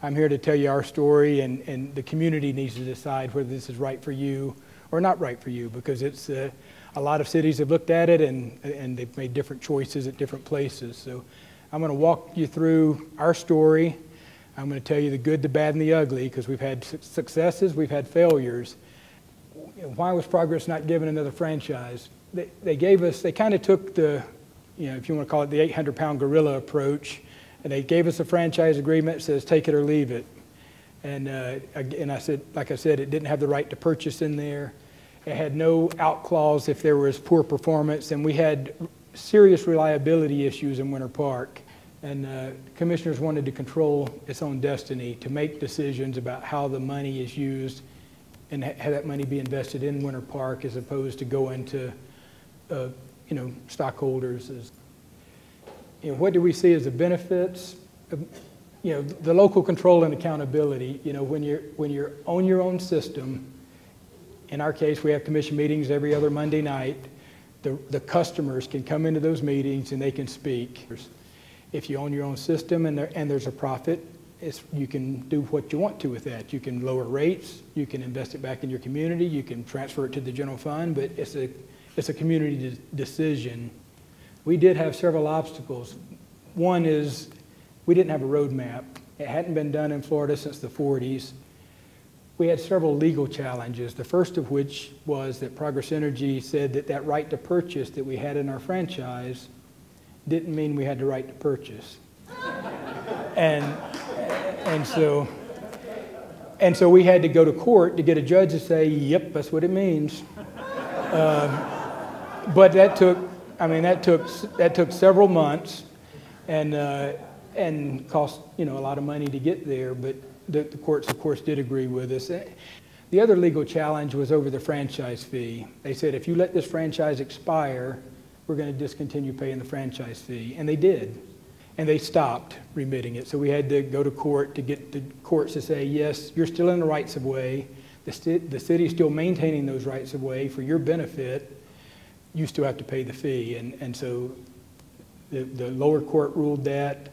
I'm here to tell you our story, and the community needs to decide whether this is right for you or not right for you, because it's a lot of cities have looked at it and they've made different choices at different places. So I'm going to walk you through our story. I'm going to tell you the good, the bad, and the ugly, because we've had successes, we've had failures. Why was Progress not given another franchise? They kind of took the, if you want to call it the 800-pound gorilla approach, and they gave us a franchise agreement that says take it or leave it. And I said, like I said, it didn't have the right to purchase in there. It had no out clause if there was poor performance, and we had serious reliability issues in Winter Park. And commissioners wanted to control its own destiny, to make decisions about how the money is used and have that money be invested in Winter Park as opposed to go into, stockholders. What do we see as the benefits? The local control and accountability. When you're on your own system, in our case, we have commission meetings every other Monday night. The customers can come into those meetings and they can speak. If you own your own system and there's a profit, you can do what you want to with that. You can lower rates, you can invest it back in your community, you can transfer it to the general fund, but it's a community decision. We did have several obstacles. One is we didn't have a roadmap. It hadn't been done in Florida since the 40s. We had several legal challenges, the first of which was that Progress Energy said that right to purchase that we had in our franchise didn't mean we had the right to purchase. And so we had to go to court to get a judge to say, yep, that's what it means. But that took several months and cost a lot of money to get there, but the courts, of course, did agree with us. The other legal challenge was over the franchise fee. They said, if you let this franchise expire, we're going to discontinue paying the franchise fee. And they did. And they stopped remitting it. So we had to go to court to get the courts to say, yes, you're still in the rights of way. The city's still maintaining those rights of way for your benefit. You still have to pay the fee. And so the lower court ruled that.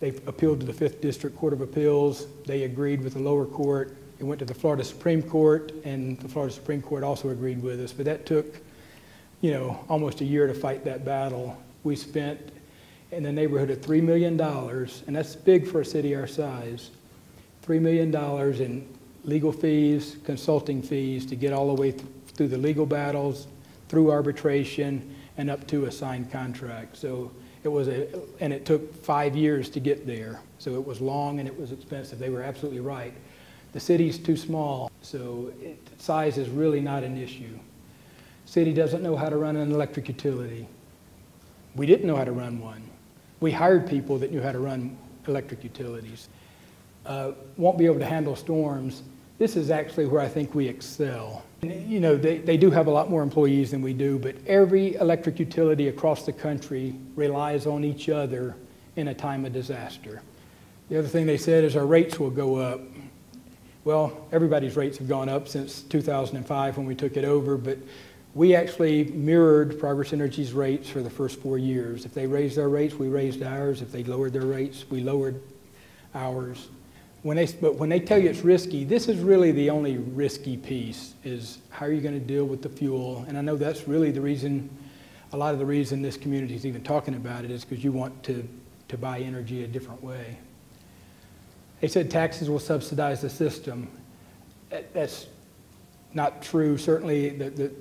They appealed to the 5th District Court of Appeals. They agreed with the lower court. It went to the Florida Supreme Court, and the Florida Supreme Court also agreed with us. But that took, almost a year to fight that battle. We spent in the neighborhood of $3 million, and that's big for a city our size, $3 million in legal fees, consulting fees to get all the way through the legal battles, through arbitration, and up to a signed contract. So and it took 5 years to get there. So it was long and it was expensive. They were absolutely right. The city's too small, so size is really not an issue. City doesn't know how to run an electric utility. We didn't know how to run one. We hired people that knew how to run electric utilities. Won't be able to handle storms. This is actually where I think we excel. They do have a lot more employees than we do, but every electric utility across the country relies on each other in a time of disaster. The other thing they said is our rates will go up. Well, everybody's rates have gone up since 2005 when we took it over, but we actually mirrored Progress Energy's rates for the first 4 years. If they raised their rates, we raised ours. If they lowered their rates, we lowered ours. But when they tell you it's risky, this is really the only risky piece, is how are you going to deal with the fuel? And I know that's really the reason, a lot of the reason this community is even talking about it is because you want to buy energy a different way. They said taxes will subsidize the system. That's not true. Certainly, the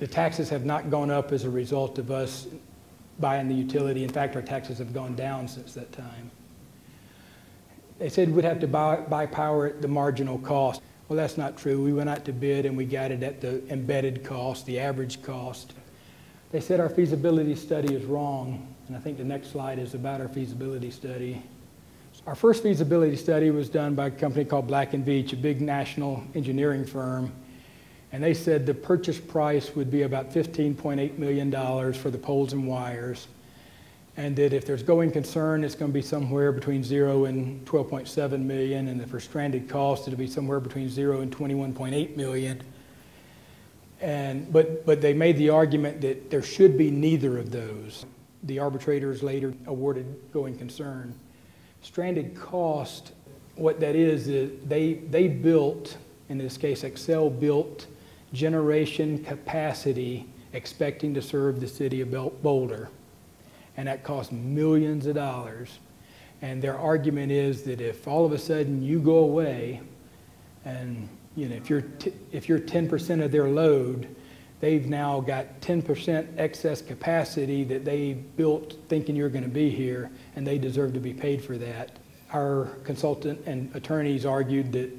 taxes have not gone up as a result of us buying the utility. In fact, our taxes have gone down since that time. They said we'd have to buy power at the marginal cost. Well, that's not true. We went out to bid and we got it at the embedded cost, the average cost. They said our feasibility study is wrong, and I think the next slide is about our feasibility study. Our first feasibility study was done by a company called Black & Veatch, a big national engineering firm, and they said the purchase price would be about $15.8 million for the poles and wires, and that if there's going concern, it's going to be somewhere between 0 and 12.7 million, and if for stranded costs, it'll be somewhere between 0 and 21.8 million. But they made the argument that there should be neither of those. The arbitrators later awarded going concern. Stranded cost, what that is they built, in this case Excel built, generation capacity expecting to serve the city of Boulder. And that cost millions of dollars. And their argument is that if all of a sudden you go away, and if you're 10% of their load, they've now got 10% excess capacity that they built thinking you're going to be here, and they deserve to be paid for that. Our consultant and attorneys argued that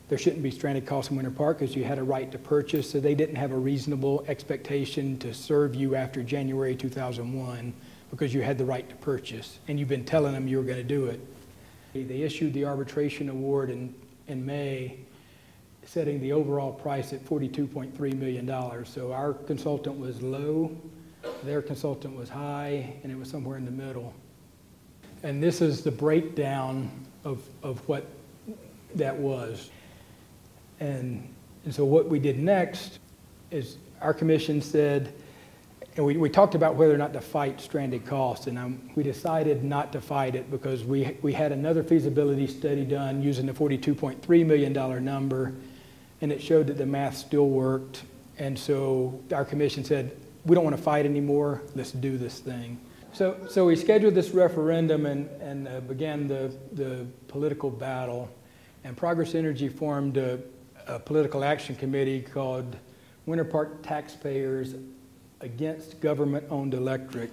there shouldn't be stranded costs in Winter Park because you had a right to purchase, so they didn't have a reasonable expectation to serve you after January 2001 because you had the right to purchase, and you've been telling them you were going to do it. They issued the arbitration award in May, setting the overall price at $42.3 million. So our consultant was low, their consultant was high, and it was somewhere in the middle. And this is the breakdown of what that was. And so what we did next is our commission said, and we talked about whether or not to fight stranded costs, and we decided not to fight it because we had another feasibility study done using the $42.3 million number, and it showed that the math still worked. And so our commission said, we don't want to fight anymore, let's do this thing. So we scheduled this referendum and began the political battle, and Progress Energy formed a political action committee called Winter Park Taxpayers Against Government-Owned Electric.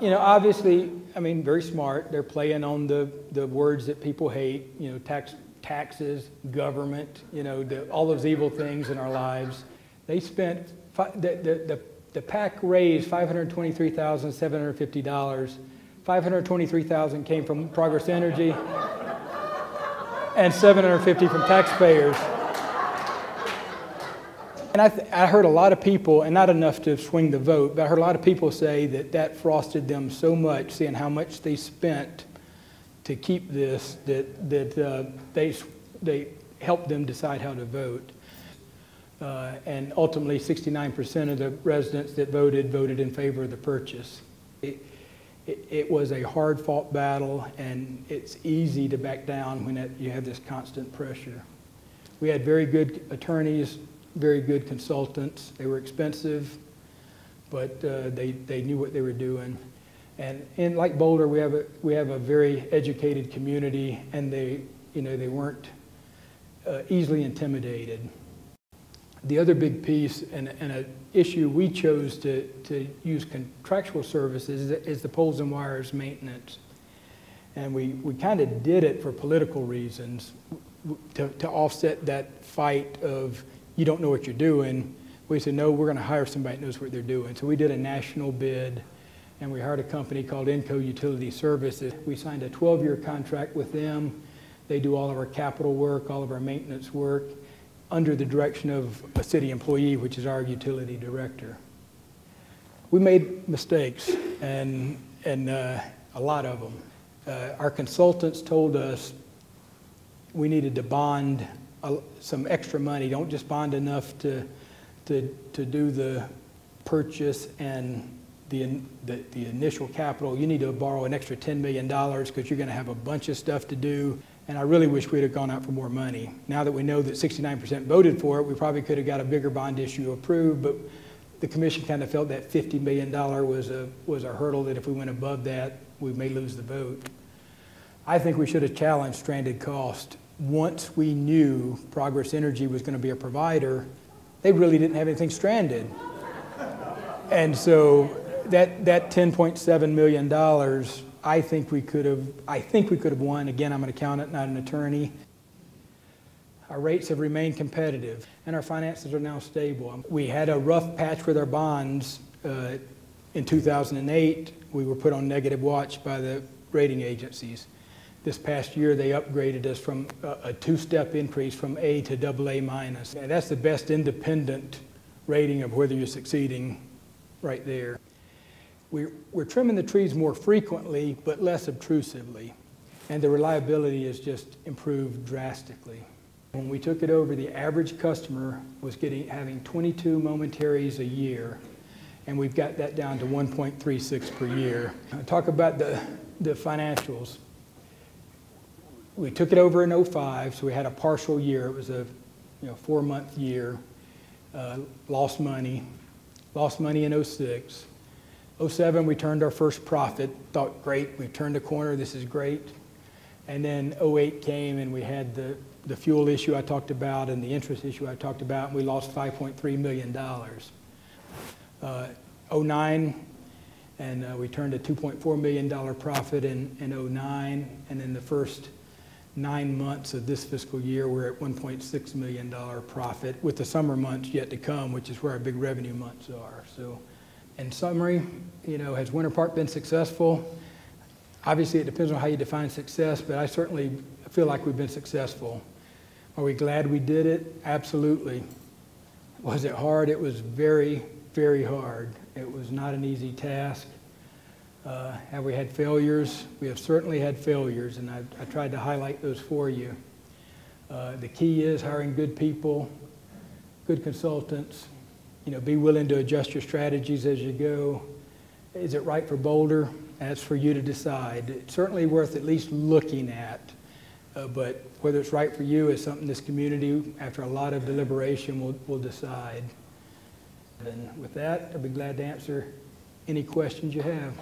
Obviously, very smart. They're playing on the words that people hate, taxes, government, all those evil things in our lives. They spent, the PAC raised $523,750. $523,000 came from Progress Energy and $750 from taxpayers. And I heard a lot of people, and not enough to swing the vote, but I heard a lot of people say that frosted them so much, seeing how much they spent to keep this, that they helped them decide how to vote. And ultimately, 69% of the residents that voted in favor of the purchase. It was a hard-fought battle, and it's easy to back down when you have this constant pressure. We had very good attorneys, very good consultants. They were expensive, but they knew what they were doing. And like Boulder, we have a very educated community, and they weren't easily intimidated. The other big piece and an issue we chose to use contractual services is the poles and wires maintenance. And we kind of did it for political reasons to offset that fight of you don't know what you're doing. We said, no, we're going to hire somebody that knows what they're doing. So we did a national bid, and we hired a company called Inco Utility Services. We signed a 12-year contract with them. They do all of our capital work, all of our maintenance work, under the direction of a city employee, which is our utility director. We made mistakes, and a lot of them. Our consultants told us we needed to bond some extra money. Don't just bond enough to do the purchase and the initial capital. You need to borrow an extra $10 million because you're going to have a bunch of stuff to do. And I really wish we'd have gone out for more money. Now that we know that 69% voted for it, we probably could have got a bigger bond issue approved, but the commission kind of felt that $50 million was a hurdle that if we went above that, we may lose the vote. I think we should have challenged stranded cost. Once we knew Progress Energy was going to be a provider, they really didn't have anything stranded. And so that $10.7 million, I think we could have won. Again, I'm an accountant, not an attorney. Our rates have remained competitive, and our finances are now stable. We had a rough patch with our bonds. In 2008, we were put on negative watch by the rating agencies. This past year, they upgraded us from a two-step increase from A to AA minus. And that's the best independent rating of whether you're succeeding right there. We're trimming the trees more frequently, but less obtrusively. And the reliability has just improved drastically. When we took it over, the average customer was having 22 momentaries a year, and we've got that down to 1.36 per year. I'll talk about the financials. we took it over in '05, so we had a partial year. It was a 4-month year. Lost money in '06. '07, we turned our first profit. Thought, great, we've turned the corner, this is great. And then '08 came, and we had the fuel issue I talked about and the interest issue I talked about, and we lost $5.3 million. '09, and we turned a $2.4 million profit in '09, and in the first 9 months of this fiscal year, we're at $1.6 million profit, with the summer months yet to come, which is where our big revenue months are. So, in summary, has Winter Park been successful? Obviously, it depends on how you define success, but I certainly feel like we've been successful. Are we glad we did it? Absolutely. Was it hard? It was very, very hard. It was not an easy task. Have we had failures? We have certainly had failures, and I tried to highlight those for you. The key is hiring good people, good consultants. Be willing to adjust your strategies as you go. Is it right for Boulder? That's for you to decide. It's certainly worth at least looking at, but whether it's right for you is something this community, after a lot of deliberation, will decide. And with that, I'd be glad to answer any questions you have.